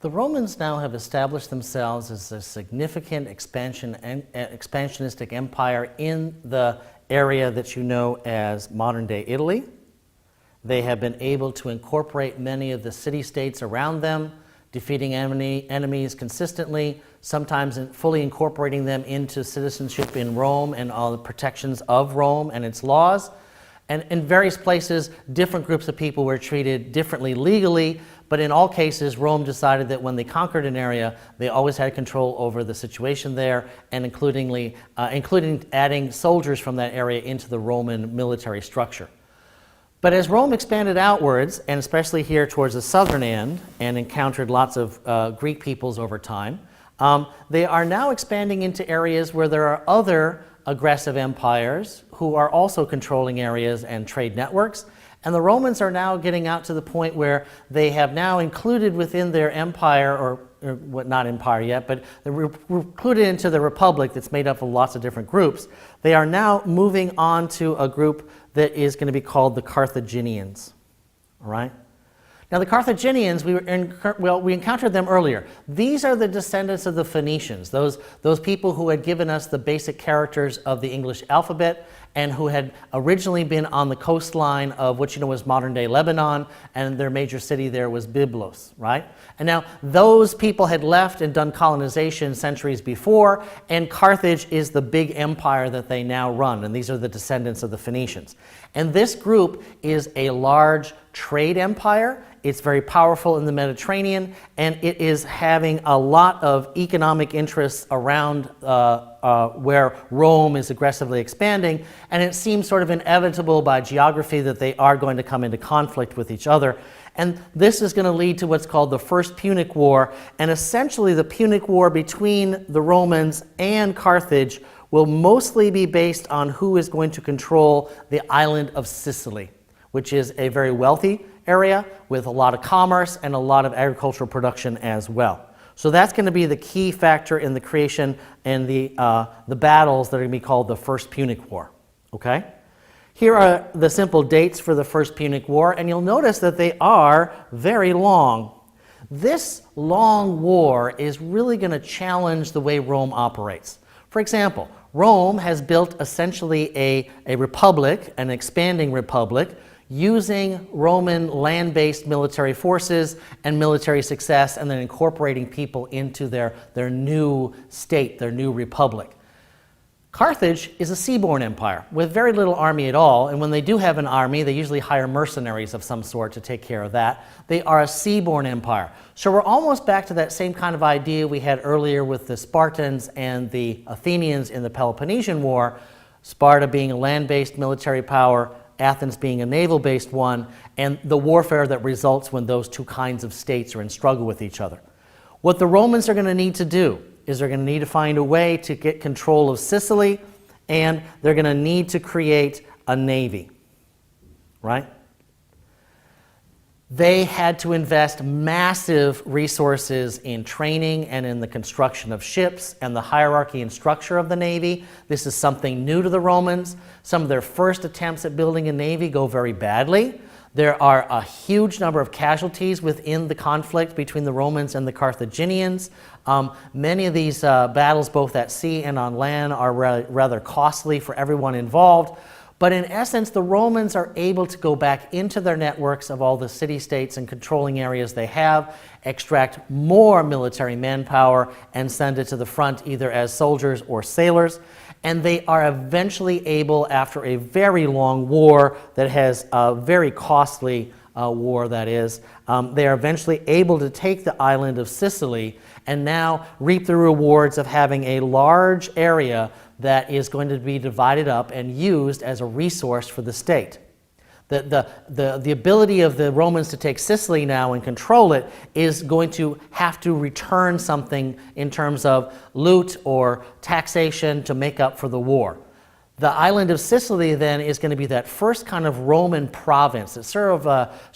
The Romans now have established themselves as a significant expansionistic empire in the area that you know as modern-day Italy. They have been able to incorporate many of the city-states around them, defeating enemies consistently, sometimes fully incorporating them into citizenship in Rome and all the protections of Rome and its laws. And in various places, different groups of people were treated differently legally, but in all cases, Rome decided that when they conquered an area, they always had control over the situation there, and including adding soldiers from that area into the Roman military structure. But as Rome expanded outwards, and especially here towards the southern end, and encountered lots of Greek peoples over time, they are now expanding into areas where there are other aggressive empires who are also controlling areas and trade networks. And the Romans are now getting out to the point where they have now included within their empire, or what, not empire yet, but they're included into the republic that's made up of lots of different groups. They are now moving on to a group that is going to be called the Carthaginians. All right? Now the Carthaginians, we encountered them earlier. These are the descendants of the Phoenicians, those people who had given us the basic characters of the English alphabet and who had originally been on the coastline of what you know as modern-day Lebanon, and their major city there was Byblos, right? And now those people had left and done colonization centuries before, and Carthage is the big empire that they now run, and these are the descendants of the Phoenicians. And this group is a large trade empire. It's very powerful in the Mediterranean, and it is having a lot of economic interests around where Rome is aggressively expanding, and it seems sort of inevitable by geography that they are going to come into conflict with each other. And this is going to lead to what's called the First Punic War, and essentially the Punic War between the Romans and Carthage will mostly be based on who is going to control the island of Sicily, which is a very wealthy area with a lot of commerce and a lot of agricultural production as well. So that's going to be the key factor in the creation and the battles that are going to be called the First Punic War. Okay? Here are the simple dates for the First Punic War, and you'll notice that they are very long. This long war is really going to challenge the way Rome operates. For example, Rome has built essentially a republic, an expanding republic, using Roman land-based military forces and military success, and then incorporating people into their new state, their new republic. Carthage is a seaborne empire with very little army at all, and when they do have an army, they usually hire mercenaries of some sort to take care of that. They are a seaborne empire. So we're almost back to that same kind of idea we had earlier with the Spartans and the Athenians in the Peloponnesian War, Sparta being a land-based military power, Athens being a naval-based one, and the warfare that results when those two kinds of states are in struggle with each other. What the Romans are going to need to do is they're going to need to find a way to get control of Sicily, and they're going to need to create a navy, right? They had to invest massive resources in training and in the construction of ships and the hierarchy and structure of the navy. This is something new to the Romans. Some of their first attempts at building a navy go very badly. There are a huge number of casualties within the conflict between the Romans and the Carthaginians. Many of these battles, both at sea and on land, are rather costly for everyone involved. But in essence, the Romans are able to go back into their networks of all the city-states and controlling areas they have, extract more military manpower, and send it to the front either as soldiers or sailors. And they are eventually able, after a very long war that has a very costly war that is, they are eventually able to take the island of Sicily and now reap the rewards of having a large area that is going to be divided up and used as a resource for the state. The ability of the Romans to take Sicily now and control it is going to have to return something in terms of loot or taxation to make up for the war. The island of Sicily then is going to be that first kind of Roman province. It's sort of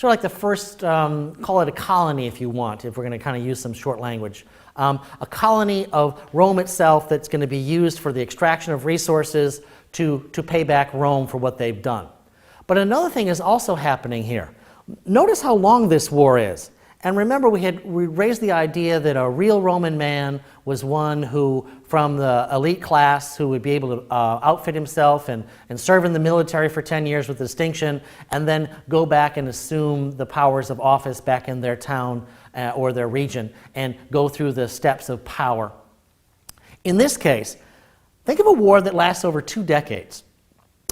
like the first, call it a colony if you want, if we're going to kind of use some short language. A colony of Rome itself that's going to be used for the extraction of resources to pay back Rome for what they've done. But another thing is also happening here. Notice how long this war is. And remember, we raised the idea that a real Roman man was one who, from the elite class, who would be able to outfit himself and serve in the military for 10 years with distinction, and then go back and assume the powers of office back in their town or their region, and go through the steps of power. In this case, think of a war that lasts over 2 decades,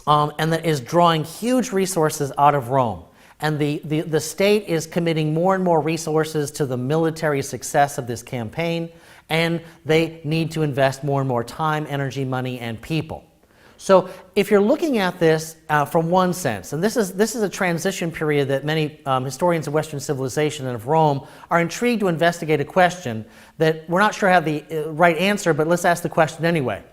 and that is drawing huge resources out of Rome. And the state is committing more and more resources to the military success of this campaign, and they need to invest more and more time, energy, money, and people. So if you're looking at this from one sense, and this is a transition period that many historians of Western civilization and of Rome are intrigued to investigate a question that we're not sure have the right answer, but let's ask the question anyway.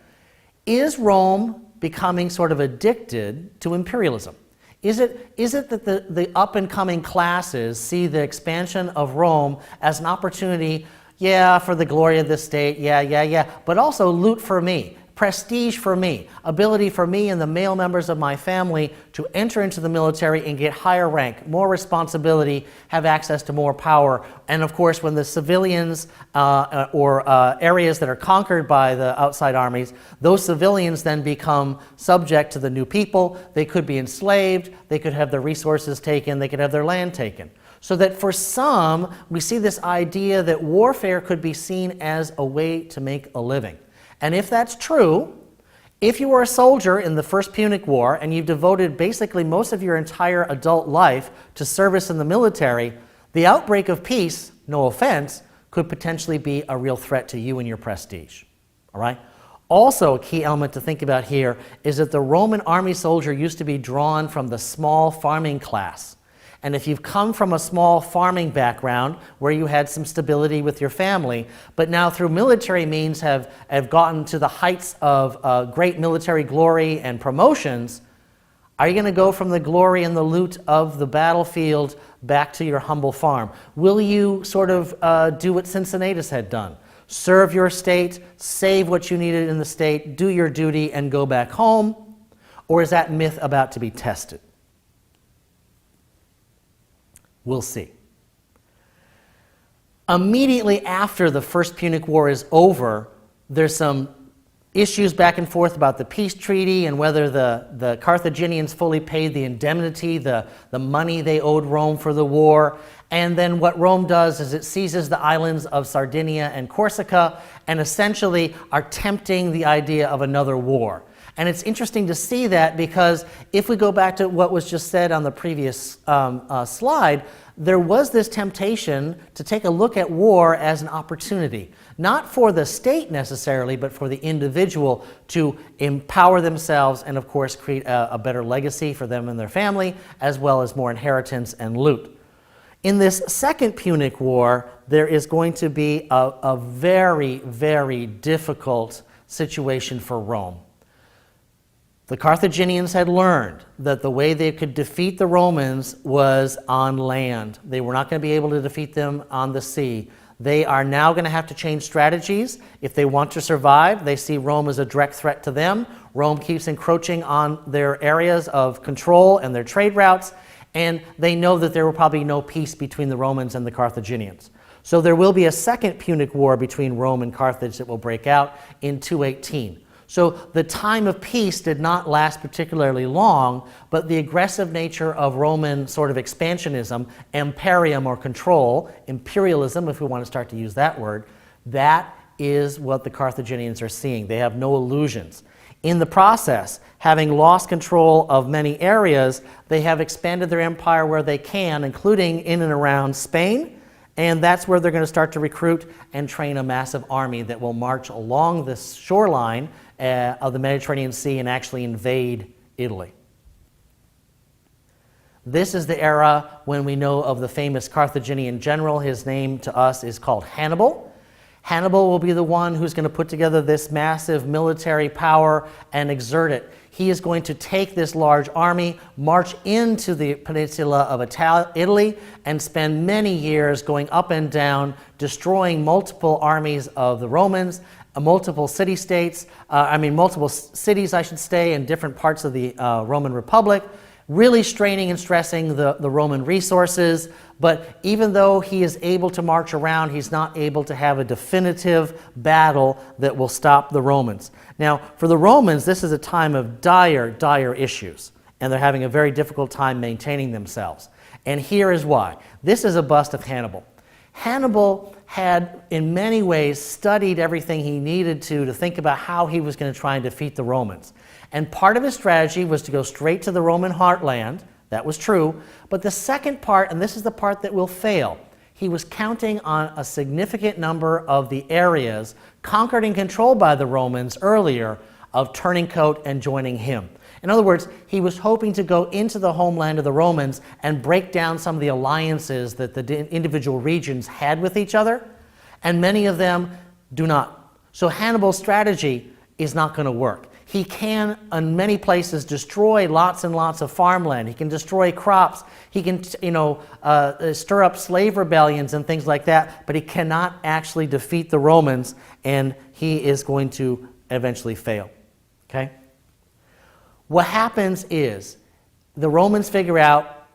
Is Rome becoming sort of addicted to imperialism? Is it that the up-and-coming classes see the expansion of Rome as an opportunity, yeah, for the glory of the state, yeah, but also loot for me, prestige for me, ability for me and the male members of my family to enter into the military and get higher rank, more responsibility, have access to more power. And of course, when the civilians or areas that are conquered by the outside armies, those civilians then become subject to the new people. They could be enslaved, they could have their resources taken, they could have their land taken. So that for some, we see this idea that warfare could be seen as a way to make a living. And if that's true, if you were a soldier in the First Punic War and you've devoted basically most of your entire adult life to service in the military, the outbreak of peace, no offense, could potentially be a real threat to you and your prestige. All right? Also, a key element to think about here is that the Roman army soldier used to be drawn from the small farming class. And if you've come from a small farming background where you had some stability with your family, but now through military means have gotten to the heights of great military glory and promotions, are you going to go from the glory and the loot of the battlefield back to your humble farm? Will you sort of do what Cincinnatus had done? Serve your state, save what you needed in the state, do your duty, and go back home? Or is that myth about to be tested? We'll see. Immediately after the First Punic War is over, there's some issues back and forth about the peace treaty and whether the Carthaginians fully paid the indemnity, the money they owed Rome for the war. And then what Rome does is it seizes the islands of Sardinia and Corsica and essentially are tempting the idea of another war. And it's interesting to see that because if we go back to what was just said on the previous slide, there was this temptation to take a look at war as an opportunity, not for the state necessarily, but for the individual to empower themselves and, of course, create a better legacy for them and their family, as well as more inheritance and loot. In this Second Punic War, there is going to be a very, very difficult situation for Rome. The Carthaginians had learned that the way they could defeat the Romans was on land. They were not going to be able to defeat them on the sea. They are now going to have to change strategies. If they want to survive, they see Rome as a direct threat to them. Rome keeps encroaching on their areas of control and their trade routes, and they know that there will probably be no peace between the Romans and the Carthaginians. So there will be a second Punic War between Rome and Carthage that will break out in 218. So the time of peace did not last particularly long, but the aggressive nature of Roman sort of expansionism, imperium or control, imperialism if we want to start to use that word, that is what the Carthaginians are seeing. They have no illusions. In the process, having lost control of many areas, they have expanded their empire where they can, including in and around Spain, and that's where they're going to start to recruit and train a massive army that will march along the shoreline of the Mediterranean Sea and actually invade Italy. This is the era when we know of the famous Carthaginian general. His name to us is called Hannibal. Hannibal will be the one who's going to put together this massive military power and exert it. He is going to take this large army, march into the peninsula of Italy, and spend many years going up and down, destroying multiple armies of the Romans, multiple city-states, multiple cities, I should say, in different parts of the Roman Republic, really straining and stressing the Roman resources. But even though he is able to march around, he's not able to have a definitive battle that will stop the Romans. Now, for the Romans, this is a time of dire, dire issues, and they're having a very difficult time maintaining themselves. And here is why. This is a bust of Hannibal. Hannibal had, in many ways, studied everything he needed to think about how he was going to try and defeat the Romans. And part of his strategy was to go straight to the Roman heartland. That was true. But the second part, and this is the part that will fail, he was counting on a significant number of the areas conquered and controlled by the Romans earlier of turning coat and joining him. In other words, he was hoping to go into the homeland of the Romans and break down some of the alliances that the individual regions had with each other, and many of them do not. So Hannibal's strategy is not going to work. He can, in many places, destroy lots and lots of farmland. He can destroy crops. He can, stir up slave rebellions and things like that, but he cannot actually defeat the Romans, and he is going to eventually fail. Okay? What happens is the Romans figure out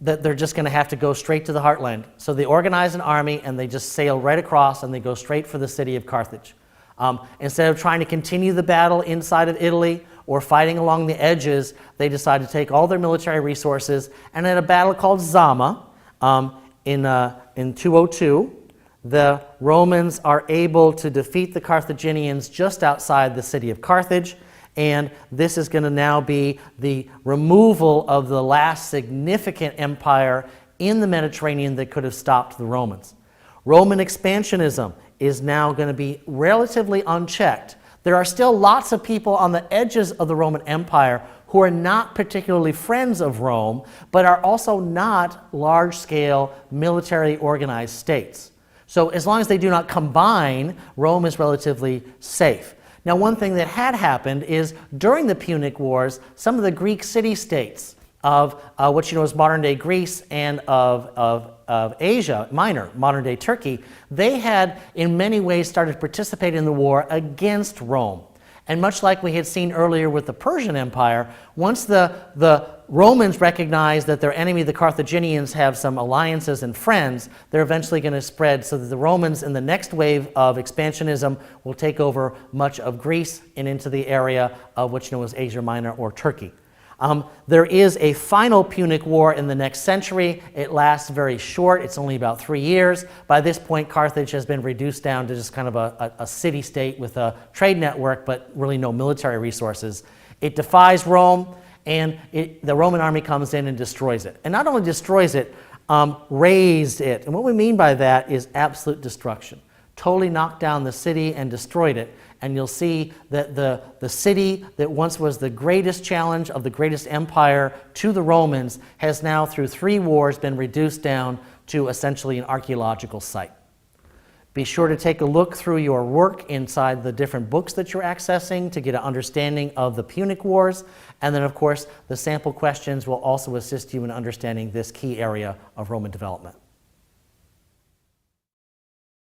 that they're just going to have to go straight to the heartland. So they organize an army and they just sail right across and they go straight for the city of Carthage. Instead of trying to continue the battle inside of Italy or fighting along the edges, they decide to take all their military resources, and in a battle called Zama in 202, the Romans are able to defeat the Carthaginians just outside the city of Carthage. And this is going to now be the removal of the last significant empire in the Mediterranean that could have stopped the Romans. Roman expansionism is now going to be relatively unchecked. There are still lots of people on the edges of the Roman Empire who are not particularly friends of Rome, but are also not large-scale military organized states. So as long as they do not combine, Rome is relatively safe. Now, one thing that had happened is during the Punic Wars, some of the Greek city-states of what you know as modern-day Greece and of Asia Minor, modern-day Turkey, they had in many ways started participating in the war against Rome. And much like we had seen earlier with the Persian Empire, once the Romans recognize that their enemy, the Carthaginians, have some alliances and friends, they're eventually going to spread so that the Romans in the next wave of expansionism will take over much of Greece and into the area of what you know as Asia Minor or Turkey. There is a final Punic War in the next century. It lasts very short. It's only about 3 years. By this point, Carthage has been reduced down to just kind of a city-state with a trade network, but really no military resources. It defies Rome, and the Roman army comes in and destroys it. And not only destroys it, razed it. And what we mean by that is absolute destruction. Totally knocked down the city and destroyed it. And you'll see that the city that once was the greatest challenge of the greatest empire to the Romans has now, through 3 wars, been reduced down to essentially an archaeological site. Be sure to take a look through your work inside the different books that you're accessing to get an understanding of the Punic Wars. And then, of course, the sample questions will also assist you in understanding this key area of Roman development.